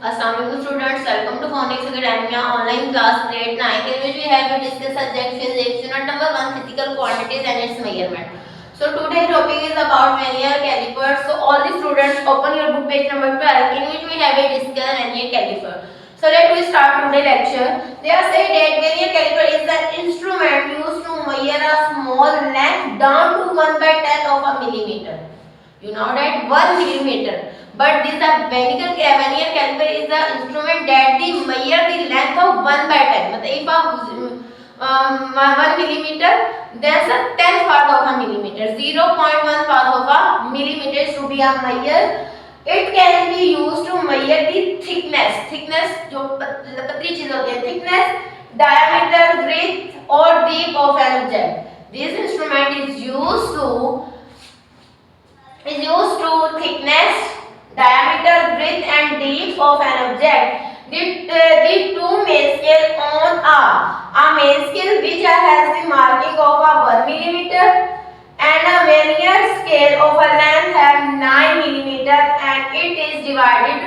Assalamualaikum students, welcome to Phonics Academia online class grade 9 in which we have to discuss subject physics unit number 1 physical quantities and its measurement. So today topic is about vernier calipers. So all the students open your book page number 12 in which we have a discuss vernier caliper. So let us start today lecture. They are saying that vernier caliper is an instrument used to measure a small length down to 1/10 of a millimeter. You know that 1 millimeter. But this vernier caliper is the instrument that measure the length of 1/10. मतलब if 1 millimeter, then the 10th part of a millimeter, 0.1 part of a millimeter should be a measure. It can be used to measure the thickness जो पतली चीज होती है, thickness, diameter, width or depth of an object. This instrument is used to thickness, diameter, width and depth of an object. The two main scale on a main scale which has the marking of a 1 millimeter and a vernier scale of a length have 9 millimeter and it is divided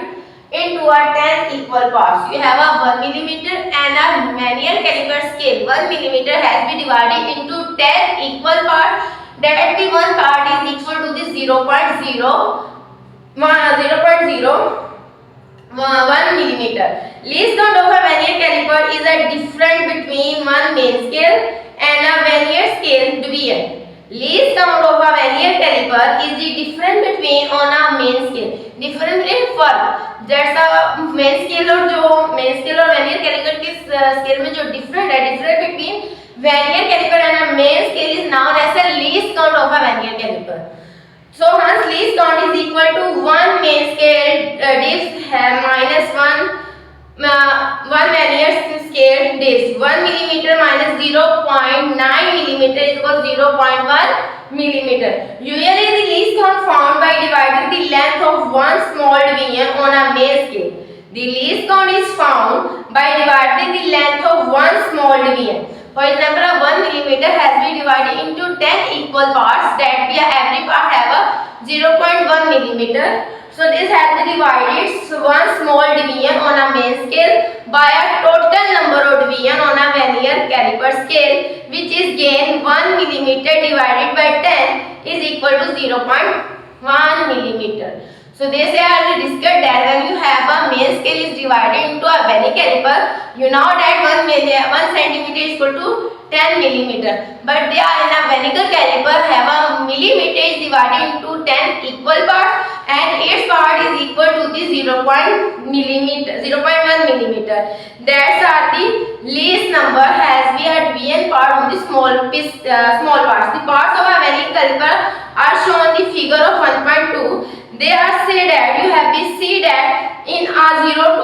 into a 10 equal parts. You have a 1 millimeter and a vernier caliper scale. 1 millimeter has been divided into 10 equal parts. That the one part is equal to the 0.01 millimeter. Least count of a vernier caliper is a difference between one main scale and a vernier scale division. Least count of a vernier caliper is the difference between on a main scale. Difference in फर्क, जैसा main scale और vernier caliper के scale में जो difference है, difference between vernier caliper and a main scale is known as a least count of a vernier caliper. So hence least count is equal to 1 main scale diff minus 1 vernier scale diff. 1 millimeter minus 0.9 millimeter is equal to 0.1 millimeter. Usually the least count found by dividing the length of one small division on a main scale. The least count is found by dividing the length of one small division. For example, a 1 millimeter has been divided into 10 equal parts that every part have a 0.1 millimeter. So this has been divided one small division on a main scale by a total number of division on a vernier caliper scale, which is gain 1 millimeter divided by 10 is equal to 0.1 millimeter. So they say I will discuss that when you have a main scale is divided into a vernier caliper, you know that 1 centimeter is equal to 10 millimeter. But they are in a vernier caliper have a millimeter is divided into 10 equal parts and its part is equal to the 0.1 millimeter. That's are the least number has we had division part on the small parts. The parts of a vernier caliper are shown the figure of 1.2. They are say that you have to see that in a 0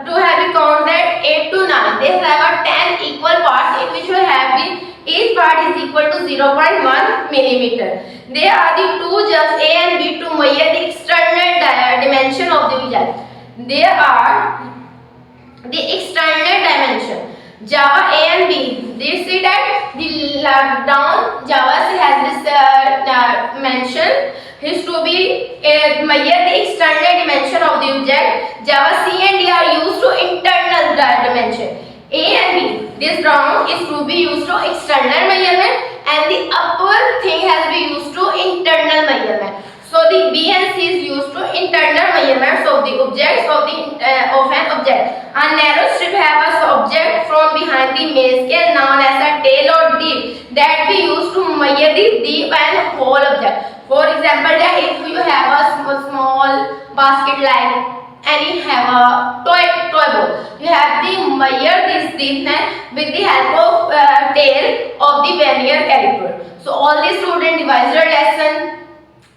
to have a count that 8 to 9. They have a 10 equal parts in which you have each part is equal to 0.1 millimeter. They are the two just A and B to measure the external dimension of the object. They are the external dimension. Java A and B. They say that the down Java has this mention is to be measure the external dimension of the object. Java C and D are used to internal dimension. A and B, this round is to be used to external measurement and the upper thing has been used to internal measurement. So the B and C is used to internal measurements of the objects of an object. A narrow strip have a object from behind the main scale known as a tail or dip that be used to measure the deep and whole object. For example, that if you have a small basket like and you have a toy ball, you have to measure this deepness with the help of tail of the vernier caliper. So all the students revise your lesson,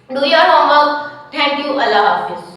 do your homework. Thank you. Allah Hafiz.